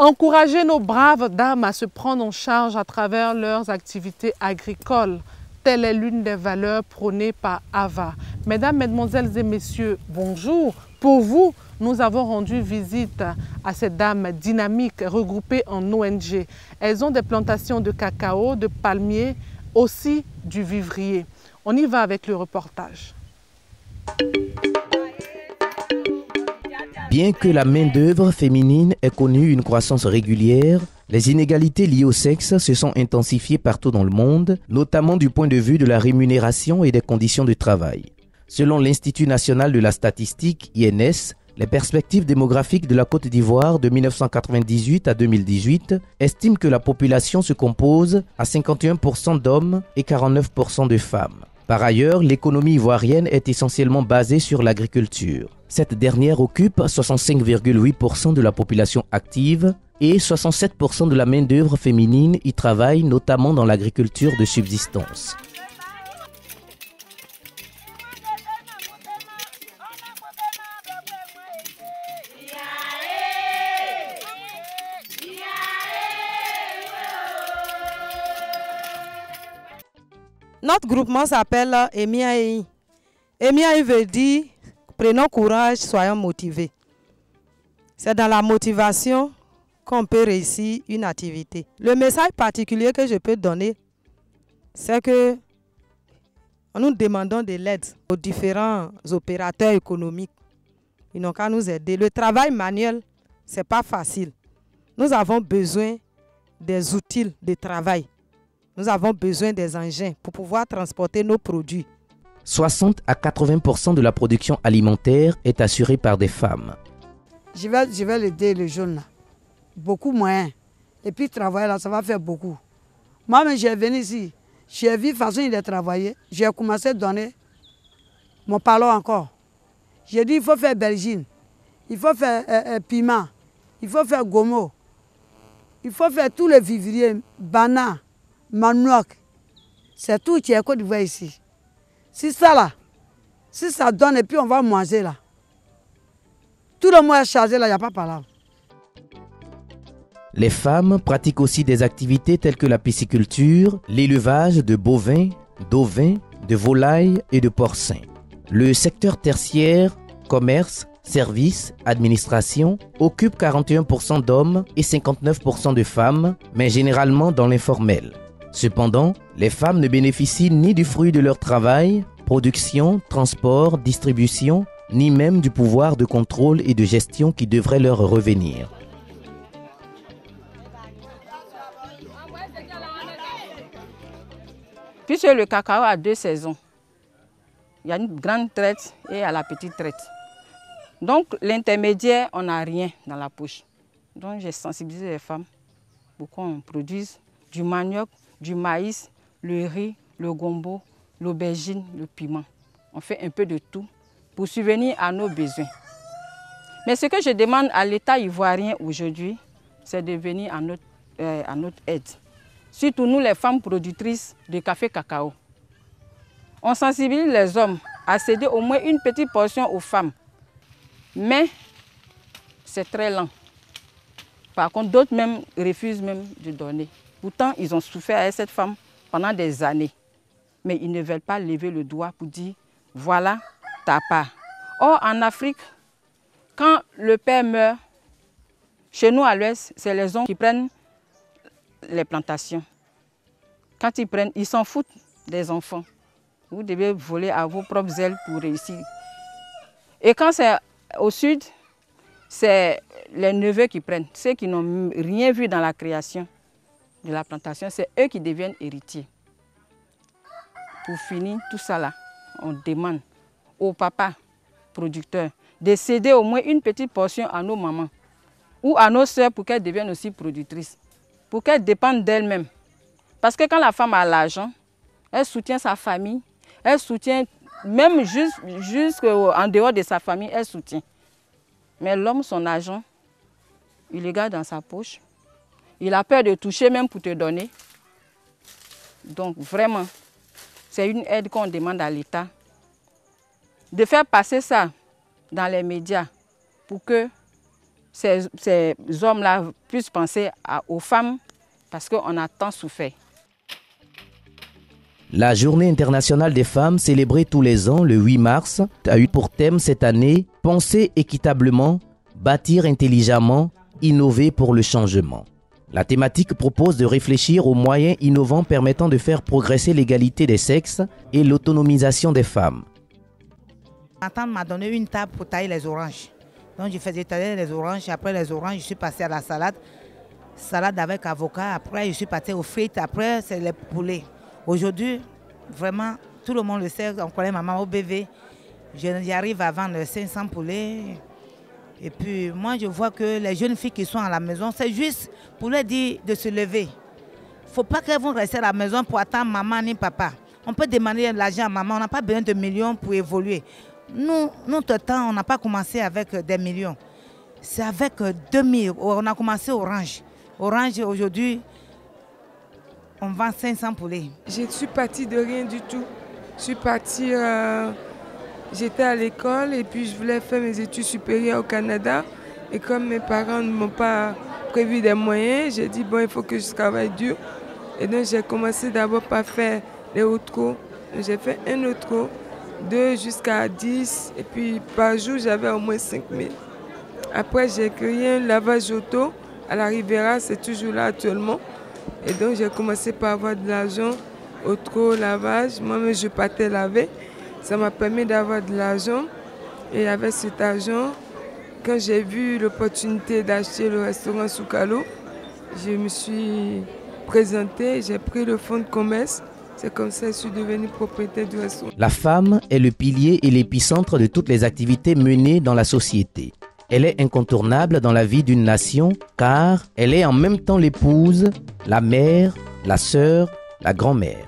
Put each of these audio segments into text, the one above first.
Encourager nos braves dames à se prendre en charge à travers leurs activités agricoles. Telle est l'une des valeurs prônées par AVA. Mesdames, Mesdemoiselles et Messieurs, bonjour. Pour vous, nous avons rendu visite à ces dames dynamiques regroupées en ONG. Elles ont des plantations de cacao, de palmiers, aussi du vivrier. On y va avec le reportage. Bien que la main-d'œuvre féminine ait connu une croissance régulière, les inégalités liées au sexe se sont intensifiées partout dans le monde, notamment du point de vue de la rémunération et des conditions de travail. Selon l'Institut national de la statistique, INS, les perspectives démographiques de la Côte d'Ivoire de 1998 à 2018 estiment que la population se compose à 51% d'hommes et 49% de femmes. Par ailleurs, l'économie ivoirienne est essentiellement basée sur l'agriculture. Cette dernière occupe 65,8% de la population active et 67% de la main-d'œuvre féminine y travaille notamment dans l'agriculture de subsistance. Notre groupement s'appelle Emiaï. Emiaï veut dire prenons courage, soyons motivés. C'est dans la motivation qu'on peut réussir une activité. Le message particulier que je peux donner, c'est que nous demandons de l'aide aux différents opérateurs économiques. Ils n'ont qu'à nous aider. Le travail manuel, ce n'est pas facile. Nous avons besoin des outils de travail. Nous avons besoin des engins pour pouvoir transporter nos produits. 60 à 80% de la production alimentaire est assurée par des femmes. Je vais l'aider le jeune là. Beaucoup moins. Et puis travailler là, ça va faire beaucoup. Moi, j'ai venu ici. J'ai vu façon de travailler. J'ai commencé à donner mon parlant encore. J'ai dit il faut faire bergine. Il faut faire piment. Il faut faire gomo. Il faut faire tous les vivriers, banane. Manioc, c'est tout qui est Côte d'Ivoire ici. Si ça là, si ça donne et puis on va manger là. Tout le monde est chargé là, il n'y a pas parlable. Les femmes pratiquent aussi des activités telles que la pisciculture, l'élevage de bovins, d'ovins, de volailles et de porcins. Le secteur tertiaire, commerce, services, administration occupe 41% d'hommes et 59% de femmes, mais généralement dans l'informel. Cependant, les femmes ne bénéficient ni du fruit de leur travail, production, transport, distribution, ni même du pouvoir de contrôle et de gestion qui devrait leur revenir. Puisque le cacao a deux saisons, il y a une grande traite et à la petite traite. Donc l'intermédiaire, on n'a rien dans la poche. Donc j'ai sensibilisé les femmes pour qu'on produise du manioc, du maïs, le riz, le gombo, l'aubergine, le piment. On fait un peu de tout pour subvenir à nos besoins. Mais ce que je demande à l'État ivoirien aujourd'hui, c'est de venir à notre aide. Surtout nous, les femmes productrices de café cacao. On sensibilise les hommes à céder au moins une petite portion aux femmes. Mais c'est très lent. Par contre, d'autres même refusent même de donner. Pourtant, ils ont souffert avec cette femme pendant des années. Mais ils ne veulent pas lever le doigt pour dire, voilà ta part. Or, en Afrique, quand le père meurt, chez nous à l'ouest, c'est les hommes qui prennent les plantations. Quand ils prennent, ils s'en foutent des enfants. Vous devez voler à vos propres ailes pour réussir. Et quand c'est au sud, c'est les neveux qui prennent. Ceux qui n'ont rien vu dans la création de la plantation, c'est eux qui deviennent héritiers. Pour finir tout ça là, on demande aux papas producteurs de céder au moins une petite portion à nos mamans ou à nos sœurs pour qu'elles deviennent aussi productrices, pour qu'elles dépendent d'elles-mêmes. Parce que quand la femme a l'argent, elle soutient sa famille, elle soutient même jusqu'en dehors de sa famille, elle soutient. Mais l'homme, son argent, il le garde dans sa poche. Il a peur de toucher même pour te donner. Donc vraiment, c'est une aide qu'on demande à l'État. De faire passer ça dans les médias pour que ces hommes-là puissent penser aux femmes parce qu'on a tant souffert. La Journée internationale des femmes, célébrée tous les ans le 8 mars, a eu pour thème cette année « Penser équitablement, bâtir intelligemment, innover pour le changement ». La thématique propose de réfléchir aux moyens innovants permettant de faire progresser l'égalité des sexes et l'autonomisation des femmes. Ma tante m'a donné une table pour tailler les oranges. Donc je faisais tailler les oranges, après les oranges, je suis passée à la salade. Salade avec avocat, après je suis passée aux frites, après c'est les poulets. Aujourd'hui, vraiment, tout le monde le sait, on connaît maman au BV. J'arrive à vendre 500 poulets. Et puis moi, je vois que les jeunes filles qui sont à la maison, c'est juste pour leur dire de se lever. Il ne faut pas qu'elles vont rester à la maison pour attendre maman ni papa. On peut demander l'argent à maman, on n'a pas besoin de millions pour évoluer. Nous, notre temps, on n'a pas commencé avec des millions. C'est avec 2000. On a commencé Orange. Orange, aujourd'hui, on vend 500 poulets. Je suis partie de rien du tout. Je suis partie, j'étais à l'école et puis je voulais faire mes études supérieures au Canada. Et comme mes parents ne m'ont pas prévu des moyens, j'ai dit bon, il faut que je travaille dur. Et donc j'ai commencé d'abord par faire les outros. J'ai fait un outro, 2 jusqu'à 10. Et puis par jour, j'avais au moins 5 000. Après, j'ai créé un lavage auto à la Riviera, c'est toujours là actuellement. Et donc j'ai commencé par avoir de l'argent, auto, lavage. Moi-même, je partais laver. Ça m'a permis d'avoir de l'argent. Et avec cet argent, quand j'ai vu l'opportunité d'acheter le restaurant Soukalo, je me suis présentée, j'ai pris le fonds de commerce. C'est comme ça que je suis devenue propriétaire du restaurant. La femme est le pilier et l'épicentre de toutes les activités menées dans la société. Elle est incontournable dans la vie d'une nation car elle est en même temps l'épouse, la mère, la sœur, la grand-mère.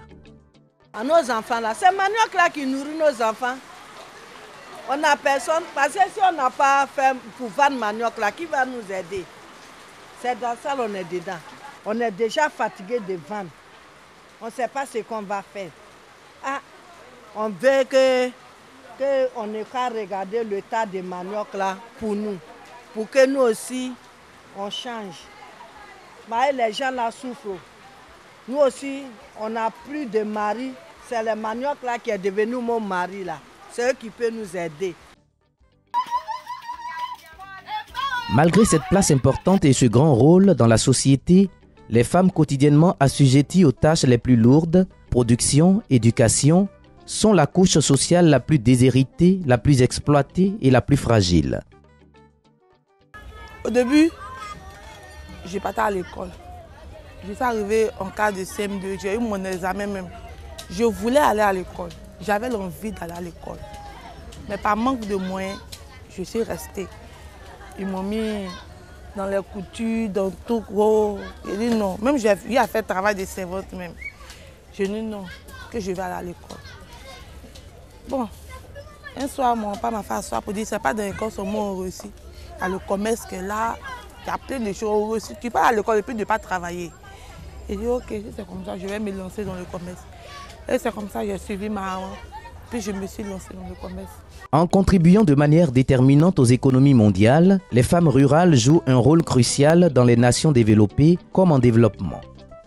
À nos enfants là, c'est manioc là qui nourrit nos enfants. On n'a personne, parce que si on n'a pas fait pour vendre manioc là, qui va nous aider? C'est dans ça qu'on est dedans. On est déjà fatigué de vendre. On ne sait pas ce qu'on va faire. Ah, on veut qu'on n'ait qu'à regarder le tas de manioc là pour nous. Pour que nous aussi, on change. Mais les gens là souffrent. Nous aussi, on n'a plus de mari. C'est le manioc là qui est devenu mon mari là. C'est eux qui peuvent nous aider. Malgré cette place importante et ce grand rôle dans la société, les femmes quotidiennement assujetties aux tâches les plus lourdes, production, éducation, sont la couche sociale la plus déshéritée, la plus exploitée et la plus fragile. Au début, je partais à l'école. Je suis arrivée en cas de CM2, j'ai eu mon examen même. Je voulais aller à l'école, j'avais l'envie d'aller à l'école. Mais par manque de moyens, je suis restée. Ils m'ont mis dans les coutures, dans tout gros. J'ai dit non, même j'ai eu à faire travail de servante même. J'ai dit non, que je vais aller à l'école. Bon, un soir, mon papa m'a fait asseoir pour dire c'est pas dans l'école seulement on réussit. Il y a le commerce qui est là, il y a plein de choses on réussit. Tu pars à l'école et puis de ne pas travailler. J'ai dit ok, c'est comme ça, je vais me lancer dans le commerce. Et c'est comme ça que j'ai suivi ma maman. Puis je me suis lancée dans le commerce. En contribuant de manière déterminante aux économies mondiales, les femmes rurales jouent un rôle crucial dans les nations développées comme en développement.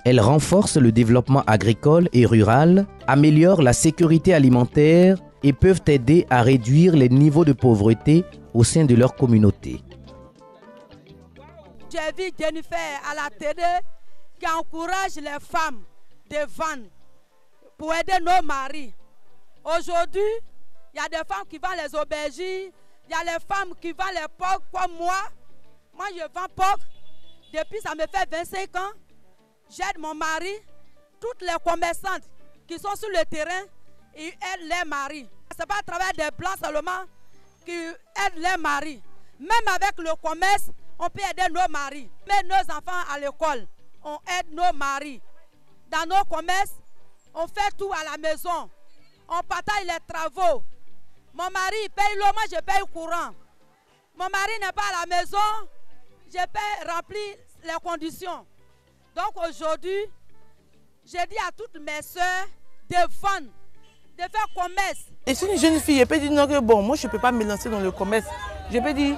Elles renforcent le développement agricole et rural, améliorent la sécurité alimentaire et peuvent aider à réduire les niveaux de pauvreté au sein de leur communauté. J'ai vu Jennifer à la télé qui encourage les femmes de vendre pour aider nos maris. Aujourd'hui, il y a des femmes qui vendent les aubergines, il y a les femmes qui vendent les porcs comme moi. Moi, je vends porc. Depuis, ça me fait 25 ans. J'aide mon mari. Toutes les commerçantes qui sont sur le terrain, ils aident les maris. Ce n'est pas à travers des blancs seulement qui aident les maris. Même avec le commerce, on peut aider nos maris. Mais nos enfants à l'école, on aide nos maris. Dans nos commerces, on fait tout à la maison. On partage les travaux. Mon mari paye l'eau, moi je paye le courant. Mon mari n'est pas à la maison, je paye remplir les conditions. Donc aujourd'hui, j'ai dit à toutes mes soeurs de vendre, de faire commerce. Et si une jeune fille, elle peut dire non, que bon, moi je ne peux pas me lancer dans le commerce. Je peux dire,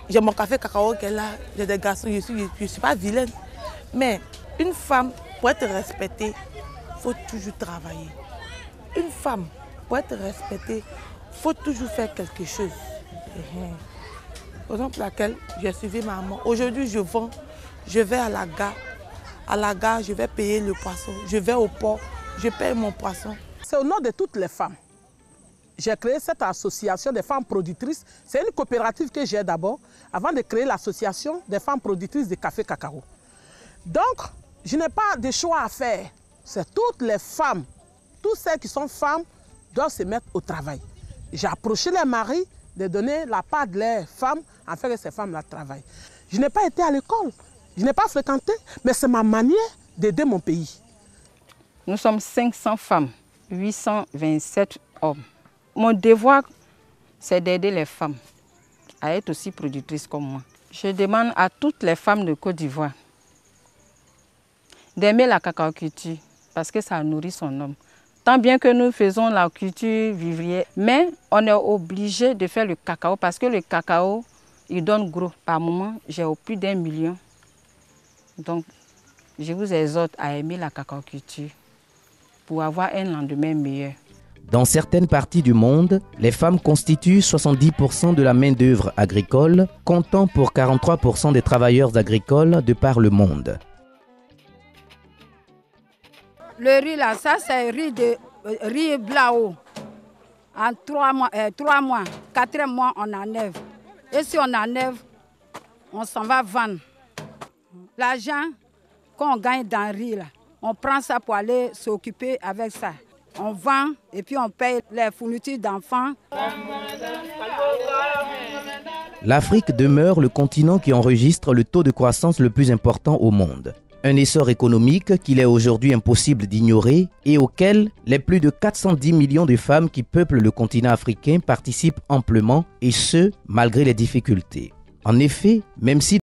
J'ai mon café cacao qui est là, j'ai des garçons, je ne suis pas vilaine. Mais une femme, pour être respectée, il faut toujours travailler. Une femme, pour être respectée, il faut toujours faire quelque chose. Raison pour laquelle j'ai suivi maman. Aujourd'hui, je vends, je vais à la gare. À la gare, je vais payer le poisson. Je vais au port, je paye mon poisson. C'est au nom de toutes les femmes. J'ai créé cette association des femmes productrices. C'est une coopérative que j'ai d'abord, avant de créer l'association des femmes productrices de café cacao. Donc, je n'ai pas de choix à faire. C'est toutes les femmes, toutes celles qui sont femmes doivent se mettre au travail. J'ai approché les maris de donner la part de leurs femmes afin que ces femmes-là travaillent. Je n'ai pas été à l'école, je n'ai pas fréquenté, mais c'est ma manière d'aider mon pays. Nous sommes 500 femmes, 827 hommes. Mon devoir, c'est d'aider les femmes à être aussi productrices comme moi. Je demande à toutes les femmes de Côte d'Ivoire d'aimer la cacaoculture parce que ça nourrit son homme. Tant bien que nous faisons la culture vivrière, mais on est obligé de faire le cacao parce que le cacao, il donne gros. Par moment, j'ai au plus d'1 million. Donc, je vous exhorte à aimer la cacaoculture pour avoir un lendemain meilleur. Dans certaines parties du monde, les femmes constituent 70% de la main-d'œuvre agricole, comptant pour 43% des travailleurs agricoles de par le monde. Le riz là, ça c'est riz blanc. En 3 mois, 4e mois, on enlève. Et si on enlève, on s'en va vendre. L'argent qu'on gagne dans le riz là, on prend ça pour aller s'occuper avec ça. On vend et puis on paye les fournitures d'enfants. L'Afrique demeure le continent qui enregistre le taux de croissance le plus important au monde. Un essor économique qu'il est aujourd'hui impossible d'ignorer et auquel les plus de 410 millions de femmes qui peuplent le continent africain participent amplement, et ce, malgré les difficultés. En effet, même si